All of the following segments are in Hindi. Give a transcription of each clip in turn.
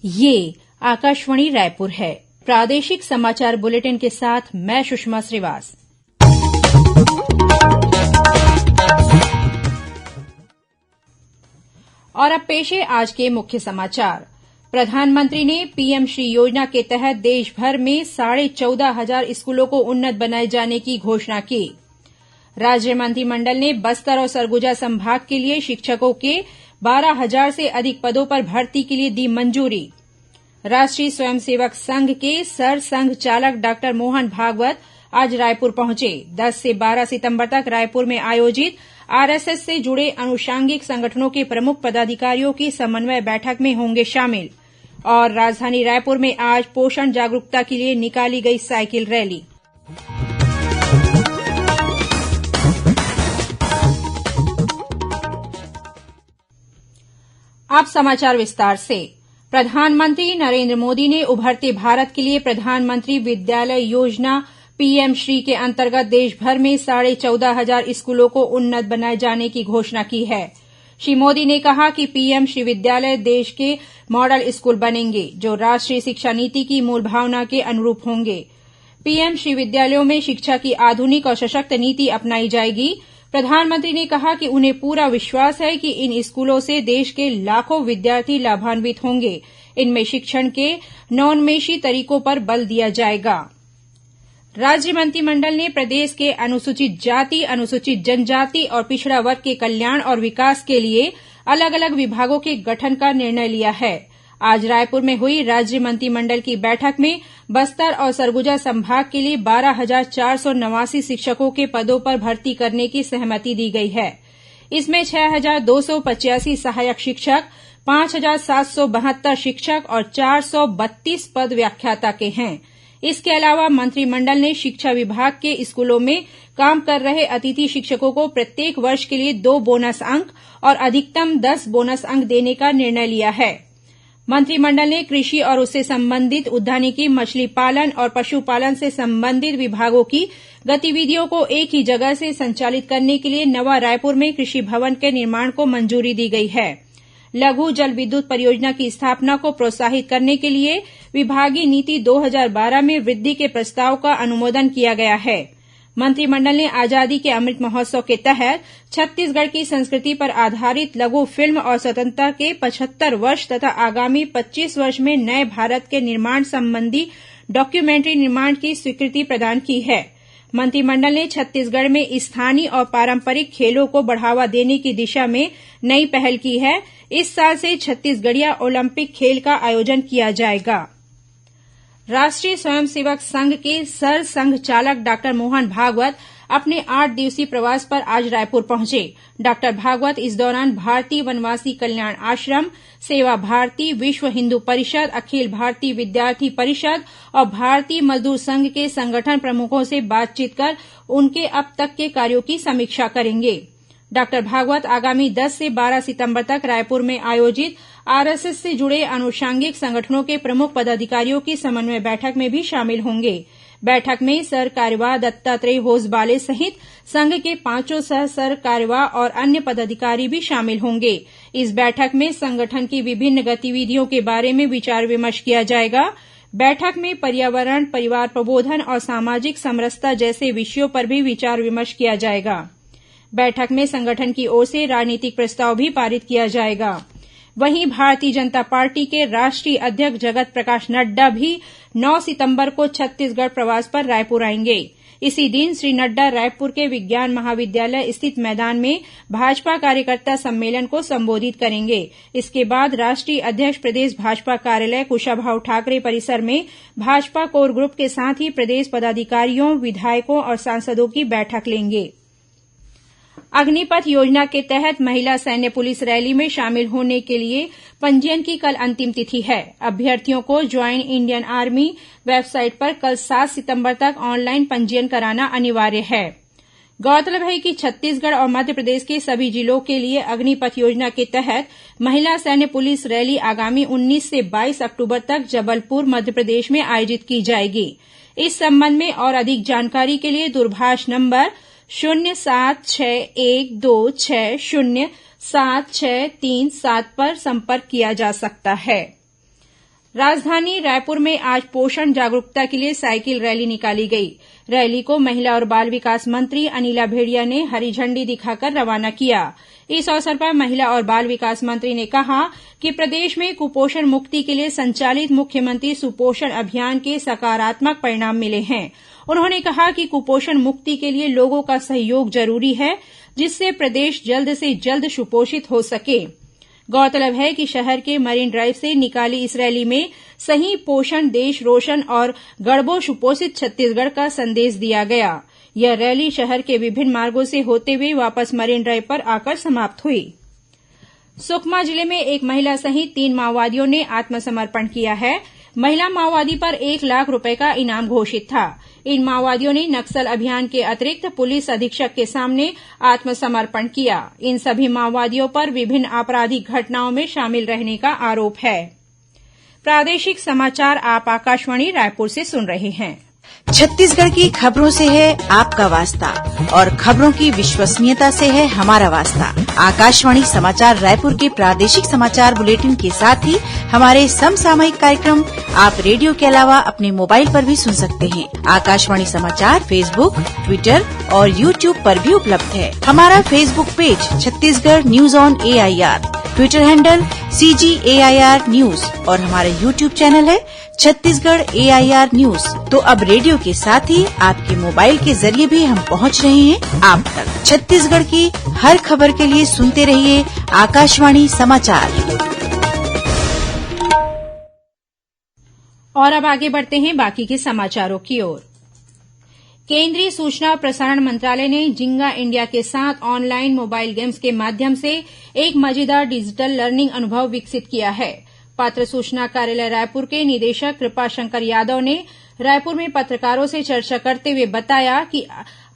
ये आकाशवाणी रायपुर है। प्रादेशिक समाचार बुलेटिन के साथ मैं सुषमा श्रीवास। और अब पेश है आज के मुख्य समाचार। प्रधानमंत्री ने पीएम श्री योजना के तहत देश भर में 14,500 स्कूलों को उन्नत बनाए जाने की घोषणा की। राज्य मंत्रिमंडल ने बस्तर और सरगुजा संभाग के लिए शिक्षकों के 12,000 से अधिक पदों पर भर्ती के लिए दी मंजूरी। राष्ट्रीय स्वयंसेवक संघ के सरसंघ चालक डॉक्टर मोहन भागवत आज रायपुर पहुंचे। 10 से 12 सितंबर तक रायपुर में आयोजित आरएसएस से जुड़े अनुषांगिक संगठनों के प्रमुख पदाधिकारियों की समन्वय बैठक में होंगे शामिल। और राजधानी रायपुर में आज पोषण जागरूकता के लिए निकाली गई साइकिल रैली। अब समाचार विस्तार से। प्रधानमंत्री नरेंद्र मोदी ने उभरते भारत के लिए प्रधानमंत्री विद्यालय योजना पीएम श्री के अंतर्गत देश भर में 14,500 स्कूलों को उन्नत बनाए जाने की घोषणा की है। श्री मोदी ने कहा कि पीएम श्री विद्यालय देश के मॉडल स्कूल बनेंगे जो राष्ट्रीय शिक्षा नीति की मूल भावना के अनुरूप होंगे। पीएम श्री विद्यालयों में शिक्षा की आधुनिक और सशक्त नीति अपनाई जाएगी। प्रधानमंत्री ने कहा कि उन्हें पूरा विश्वास है कि इन स्कूलों से देश के लाखों विद्यार्थी लाभान्वित होंगे। इनमें शिक्षण के नवोन्मेषी तरीकों पर बल दिया जाएगा। राज्य मंत्रिमंडल ने प्रदेश के अनुसूचित जाति, अनुसूचित जनजाति और पिछड़ा वर्ग के कल्याण और विकास के लिए अलग अलग विभागों के गठन का निर्णय लिया है। आज रायपुर में हुई राज्य मंत्रिमंडल की बैठक में बस्तर और सरगुजा संभाग के लिए 12,489 शिक्षकों के पदों पर भर्ती करने की सहमति दी गई है। इसमें 6,285 सहायक शिक्षक, 5,772 शिक्षक और 432 पद व्याख्याता के हैं। इसके अलावा मंत्रिमंडल ने शिक्षा विभाग के स्कूलों में काम कर रहे अतिथि शिक्षकों को प्रत्येक वर्ष के लिए 2 बोनस अंक और अधिकतम 10 बोनस अंक देने का निर्णय लिया है। मंत्रिमंडल ने कृषि और उससे संबंधित उद्यानिकी, मछली पालन और पशुपालन से संबंधित विभागों की गतिविधियों को एक ही जगह से संचालित करने के लिए नवा रायपुर में कृषि भवन के निर्माण को मंजूरी दी गई है। लघु जल विद्युत परियोजना की स्थापना को प्रोत्साहित करने के लिए विभागीय नीति 2012 में वृद्धि के प्रस्ताव का अनुमोदन किया गया है। मंत्रिमंडल ने आजादी के अमृत महोत्सव के तहत छत्तीसगढ़ की संस्कृति पर आधारित लघु फिल्म और स्वतंत्रता के 75 वर्ष तथा आगामी 25 वर्ष में नए भारत के निर्माण संबंधी डॉक्यूमेंट्री निर्माण की स्वीकृति प्रदान की है। मंत्रिमंडल ने छत्तीसगढ़ में स्थानीय और पारंपरिक खेलों को बढ़ावा देने की दिशा में नई पहल की है। इस साल से छत्तीसगढ़िया ओलंपिक खेल का आयोजन किया जाएगा। राष्ट्रीय स्वयंसेवक संघ के सरसंघ चालक डॉक्टर मोहन भागवत अपने 8 दिवसीय प्रवास पर आज रायपुर पहुंचे। डॉक्टर भागवत इस दौरान भारतीय वनवासी कल्याण आश्रम, सेवा भारती, विश्व हिंदू परिषद, अखिल भारतीय विद्यार्थी परिषद और भारतीय मजदूर संघ के संगठन प्रमुखों से बातचीत कर उनके अब तक के कार्यों की समीक्षा करेंगे। डॉक्टर भागवत आगामी 10 से 12 सितंबर तक रायपुर में आयोजित आरएसएस से जुड़े अनुषांगिक संगठनों के प्रमुख पदाधिकारियों की समन्वय बैठक में भी शामिल होंगे। बैठक में सर कार्यवाह दत्तात्रेय होसबाले सहित संघ के 5 सह कार्यवाह और अन्य पदाधिकारी भी शामिल होंगे। इस बैठक में संगठन की विभिन्न गतिविधियों के बारे में विचार विमर्श किया जाएगा। बैठक में पर्यावरण, परिवार प्रबोधन और सामाजिक समरसता जैसे विषयों पर भी विचार विमर्श किया जाएगा। बैठक में संगठन की ओर से राजनीतिक प्रस्ताव भी पारित किया जाएगा। वहीं भारतीय जनता पार्टी के राष्ट्रीय अध्यक्ष जगत प्रकाश नड्डा भी 9 सितंबर को छत्तीसगढ़ प्रवास पर रायपुर आएंगे। इसी दिन श्री नड्डा रायपुर के विज्ञान महाविद्यालय स्थित मैदान में भाजपा कार्यकर्ता सम्मेलन को संबोधित करेंगे। इसके बाद राष्ट्रीय अध्यक्ष प्रदेश भाजपा कार्यालय कुशाभाऊ ठाकरे परिसर में भाजपा कोर ग्रुप के साथ ही प्रदेश पदाधिकारियों, विधायकों और सांसदों की बैठक लेंगे। अग्निपथ योजना के तहत महिला सैन्य पुलिस रैली में शामिल होने के लिए पंजीयन की कल अंतिम तिथि है। अभ्यर्थियों को ज्वाइन इंडियन आर्मी वेबसाइट पर कल 7 सितंबर तक ऑनलाइन पंजीयन कराना अनिवार्य है। गौरतलब है कि छत्तीसगढ़ और मध्यप्रदेश के सभी जिलों के लिए अग्निपथ योजना के तहत महिला सैन्य पुलिस रैली आगामी 19 से 22 अक्टूबर तक जबलपुर, मध्यप्रदेश में आयोजित की जाएगी। इस संबंध में और अधिक जानकारी के लिए दूरभाष नंबर 07612607637 पर संपर्क किया जा सकता है। राजधानी रायपुर में आज पोषण जागरूकता के लिए साइकिल रैली निकाली गई। रैली को महिला और बाल विकास मंत्री अनिला भेड़िया ने हरी झंडी दिखाकर रवाना किया। इस अवसर पर महिला और बाल विकास मंत्री ने कहा कि प्रदेश में कुपोषण मुक्ति के लिए संचालित मुख्यमंत्री सुपोषण अभियान के सकारात्मक परिणाम मिले हैं। उन्होंने कहा कि कुपोषण मुक्ति के लिए लोगों का सहयोग जरूरी है, जिससे प्रदेश जल्द से जल्द सुपोषित हो सके। गौरतलब है कि शहर के मरीन ड्राइव से निकाली इस रैली में सही पोषण देश रोशन और गढ़बो सुपोषित छत्तीसगढ़ का संदेश दिया गया। यह रैली शहर के विभिन्न मार्गों से होते हुए वापस मरीन ड्राइव पर आकर समाप्त हुई। सुकमा जिले में एक महिला सहित 3 माओवादियों ने आत्मसमर्पण किया है। महिला माओवादी पर 1 लाख रुपए का इनाम घोषित था। इन माओवादियों ने नक्सल अभियान के अतिरिक्त पुलिस अधीक्षक के सामने आत्मसमर्पण किया। इन सभी माओवादियों पर विभिन्न आपराधिक घटनाओं में शामिल रहने का आरोप है। प्रादेशिक समाचार आप आकाशवाणी रायपुर से सुन रहे हैं। छत्तीसगढ़ की खबरों से है आपका वास्ता और खबरों की विश्वसनीयता से है हमारा वास्ता। आकाशवाणी समाचार रायपुर के प्रादेशिक समाचार बुलेटिन के साथ ही हमारे समसामयिक कार्यक्रम आप रेडियो के अलावा अपने मोबाइल पर भी सुन सकते हैं। आकाशवाणी समाचार फेसबुक, ट्विटर और यूट्यूब पर भी उपलब्ध है। हमारा Facebook page Chhattisgarh news on AIR, Twitter handle CGAIR news और हमारा यूट्यूब चैनल है छत्तीसगढ़ AIR न्यूज। तो अब रेडियो के साथ ही आपके मोबाइल के जरिए भी हम पहुंच रहे हैं आप तक। छत्तीसगढ़ की हर खबर के लिए सुनते रहिए आकाशवाणी समाचार। और अब आगे बढ़ते हैं बाकी के समाचारों की ओर। केंद्रीय सूचना और प्रसारण मंत्रालय ने जिंगा इंडिया के साथ ऑनलाइन मोबाइल गेम्स के माध्यम से एक मजेदार डिजिटल लर्निंग अनुभव विकसित किया है। पत्र सूचना कार्यालय रायपुर के निदेशक कृपाशंकर यादव ने रायपुर में पत्रकारों से चर्चा करते हुए बताया कि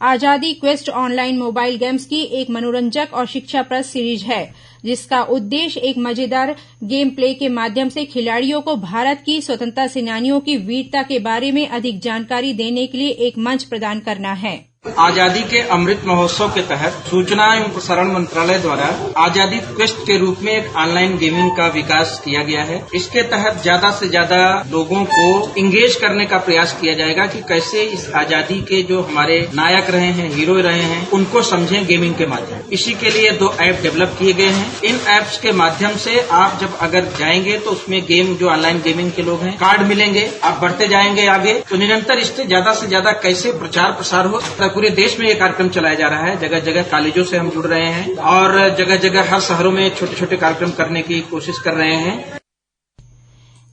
आजादी क्वेस्ट ऑनलाइन मोबाइल गेम्स की एक मनोरंजक और शिक्षाप्रद सीरीज है, जिसका उद्देश्य एक मजेदार गेम प्ले के माध्यम से खिलाड़ियों को भारत की स्वतंत्रता सेनानियों की वीरता के बारे में अधिक जानकारी देने के लिए एक मंच प्रदान करना है। आजादी के अमृत महोत्सव के तहत सूचना एवं प्रसारण मंत्रालय द्वारा आजादी क्वेस्ट के रूप में एक ऑनलाइन गेमिंग का विकास किया गया है। इसके तहत ज्यादा से ज्यादा लोगों को इंगेज करने का प्रयास किया जाएगा कि कैसे इस आजादी के जो हमारे नायक रहे हैं, हीरो रहे हैं, उनको समझें गेमिंग के माध्यम। इसी के लिए 2 ऐप डेवलप किए गए हैं। इन ऐप्स के माध्यम से आप जब अगर जाएंगे तो उसमें गेम जो ऑनलाइन गेमिंग के लोग हैं कार्ड मिलेंगे, आप बढ़ते जाएंगे आगे। तो निरंतर इससे ज्यादा कैसे प्रचार प्रसार हो, पूरे देश में ये कार्यक्रम चलाया जा रहा है। जगह जगह कॉलेजों से हम जुड़ रहे हैं और जगह जगह हर शहरों में छोटे छोटे कार्यक्रम करने की कोशिश कर रहे हैं।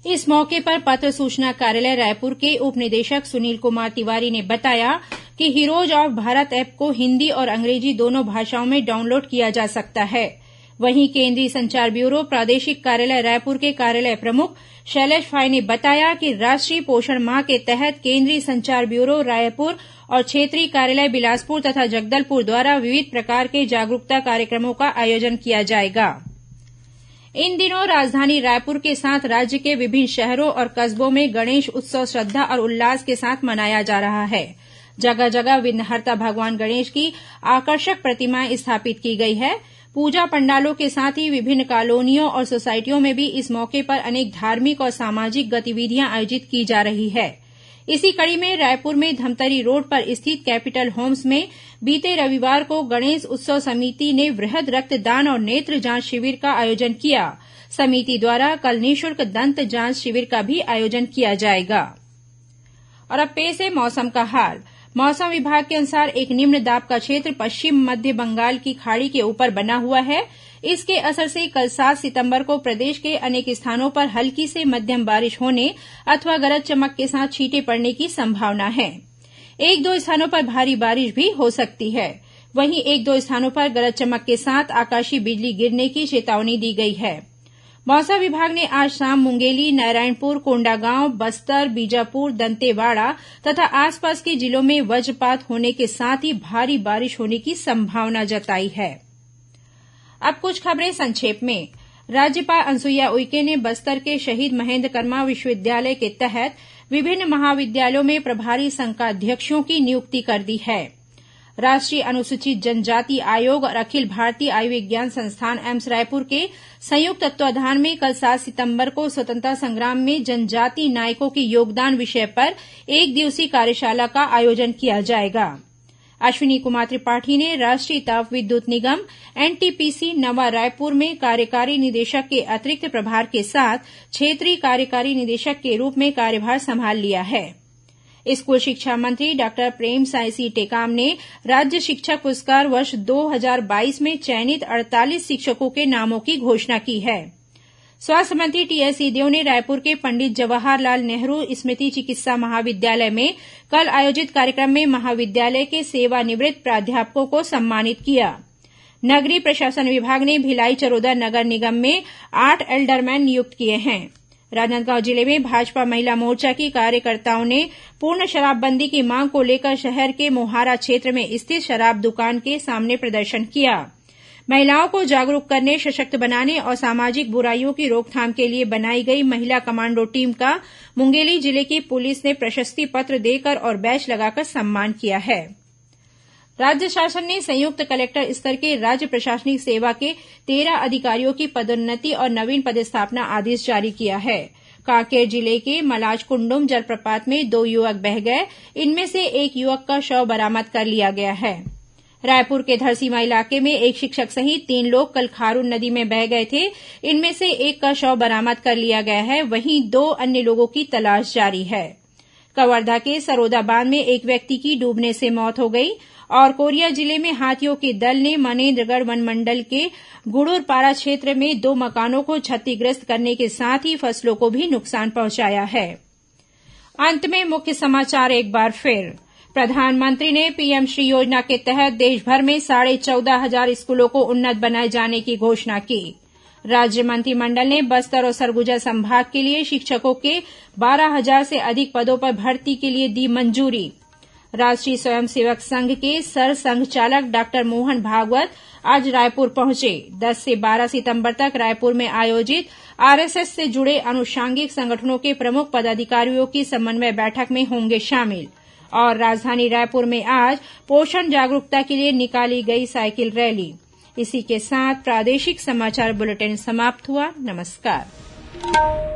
इस मौके पर पत्र सूचना कार्यालय रायपुर के उप निदेशक सुनील कुमार तिवारी ने बताया कि हीरोज ऑफ भारत ऐप को हिन्दी और अंग्रेजी दोनों भाषाओं में डाउनलोड किया जा सकता है। वहीं केंद्रीय संचार ब्यूरो प्रादेशिक कार्यालय रायपुर के कार्यालय प्रमुख शैलेश फाय ने बताया कि राष्ट्रीय पोषण माह के तहत केंद्रीय संचार ब्यूरो रायपुर और क्षेत्रीय कार्यालय बिलासपुर तथा जगदलपुर द्वारा विविध प्रकार के जागरूकता कार्यक्रमों का आयोजन किया जाएगा। इन दिनों राजधानी रायपुर के साथ राज्य के विभिन्न शहरों और कस्बों में गणेश उत्सव श्रद्धा और उल्लास के साथ मनाया जा रहा है। जगह जगह विघ्नहर्ता भगवान गणेश की आकर्षक प्रतिमाएं स्थापित की गई है। पूजा पंडालों के साथ ही विभिन्न कॉलोनियों और सोसाइटियों में भी इस मौके पर अनेक धार्मिक और सामाजिक गतिविधियां आयोजित की जा रही है। इसी कड़ी में रायपुर में धमतरी रोड पर स्थित कैपिटल होम्स में बीते रविवार को गणेश उत्सव समिति ने वृहद रक्तदान और नेत्र जांच शिविर का आयोजन किया। समिति द्वारा कल निःशुल्क दंत जांच शिविर का भी आयोजन किया जाएगा। और अब पेश है मौसम का हाल। मौसम विभाग के अनुसार एक निम्न दाब का क्षेत्र पश्चिम मध्य बंगाल की खाड़ी के ऊपर बना हुआ है। इसके असर से कल 7 सितंबर को प्रदेश के अनेक स्थानों पर हल्की से मध्यम बारिश होने अथवा गरज चमक के साथ छींटे पड़ने की संभावना है। 1-2 स्थानों पर भारी बारिश भी हो सकती है। वहीं 1-2 स्थानों पर गरज चमक के साथ आकाशीय बिजली गिरने की चेतावनी दी गई है। मौसम विभाग ने आज शाम मुंगेली, नारायणपुर, कोंडागांव, बस्तर, बीजापुर, दंतेवाड़ा तथा आसपास के जिलों में वज्रपात होने के साथ ही भारी बारिश होने की संभावना जताई है। अब कुछ खबरें संक्षेप में। राज्यपाल अनुसुईया उइके ने बस्तर के शहीद महेन्द्र कर्मा विश्वविद्यालय के तहत विभिन्न महाविद्यालयों में प्रभारी संकाध्यक्षों की नियुक्ति कर दी है। राष्ट्रीय अनुसूचित जनजाति आयोग और अखिल भारतीय आयुर्विज्ञान संस्थान एम्स रायपुर के संयुक्त तत्वावधान में कल 7 सितंबर को स्वतंत्रता संग्राम में जनजाति नायकों के योगदान विषय पर एक दिवसीय कार्यशाला का आयोजन किया जाएगा। अश्विनी कुमार त्रिपाठी ने राष्ट्रीय ताप विद्युत निगम एनटीपीसी नवा रायपुर में कार्यकारी निदेशक के अतिरिक्त प्रभार के साथ क्षेत्रीय कार्यकारी निदेशक के रूप में कार्यभार संभाल लिया है। स्कूल शिक्षा मंत्री डॉक्टर प्रेमसाय सिंह टेकाम ने राज्य शिक्षक पुरस्कार वर्ष 2022 में चयनित 48 शिक्षकों के नामों की घोषणा की है। स्वास्थ्य मंत्री टीएस सिंहदेव ने रायपुर के पंडित जवाहरलाल नेहरू स्मृति चिकित्सा महाविद्यालय में कल आयोजित कार्यक्रम में महाविद्यालय के सेवानिवृत्त प्राध्यापकों को सम्मानित किया। नगरीय प्रशासन विभाग ने भिलाई चरोदा नगर निगम में 8 एल्डरमैन नियुक्त किए हैं। राजनांदगांव जिले में भाजपा महिला मोर्चा की कार्यकर्ताओं ने पूर्ण शराबबंदी की मांग को लेकर शहर के मोहारा क्षेत्र में स्थित शराब दुकान के सामने प्रदर्शन किया। महिलाओं को जागरूक करने, सशक्त बनाने और सामाजिक बुराइयों की रोकथाम के लिए बनाई गई महिला कमांडो टीम का मुंगेली जिले की पुलिस ने प्रशस्ति पत्र देकर और बैच लगाकर सम्मान किया है। राज्य शासन ने संयुक्त कलेक्टर स्तर के राज्य प्रशासनिक सेवा के 13 अधिकारियों की पदोन्नति और नवीन पदस्थापना आदेश जारी किया है। कांकेर जिले के मलाजकुंडुम जलप्रपात में 2 युवक बह गए। इनमें से एक युवक का शव बरामद कर लिया गया है। रायपुर के धरसीमा इलाके में एक शिक्षक सहित 3 लोग कल खारून नदी में बह गए थे। इनमें से एक का शव बरामद कर लिया गया है, वहीं 2 अन्य लोगों की तलाश जारी है। कवर्धा के सरोदा बांध में एक व्यक्ति की डूबने से मौत हो गई और कोरिया जिले में हाथियों के दल ने मनेन्द्रगढ़ वनमंडल के गुड़ुरपारा क्षेत्र में 2 मकानों को क्षतिग्रस्त करने के साथ ही फसलों को भी नुकसान पहुंचाया है। अंत में मुख्य समाचार एक बार फिर। प्रधानमंत्री ने पीएम श्री योजना के तहत देशभर में 14,500 स्कूलों को उन्नत बनाए जाने की घोषणा की। राज्य मंत्रिमंडल ने बस्तर और सरगुजा संभाग के लिए शिक्षकों के 12,000 से अधिक पदों पर भर्ती के लिए दी मंजूरी। राष्ट्रीय स्वयंसेवक संघ के सरसंघ चालक डॉक्टर मोहन भागवत आज रायपुर पहुंचे। 10 से 12 सितंबर तक रायपुर में आयोजित आरएसएस से जुड़े आनुषंगिक संगठनों के प्रमुख पदाधिकारियों की समन्वय बैठक में होंगे शामिल। और राजधानी रायपुर में आज पोषण जागरूकता के लिए निकाली गई साइकिल रैली। इसी के साथ प्रादेशिक समाचार बुलेटिन समाप्त हुआ। नमस्कार।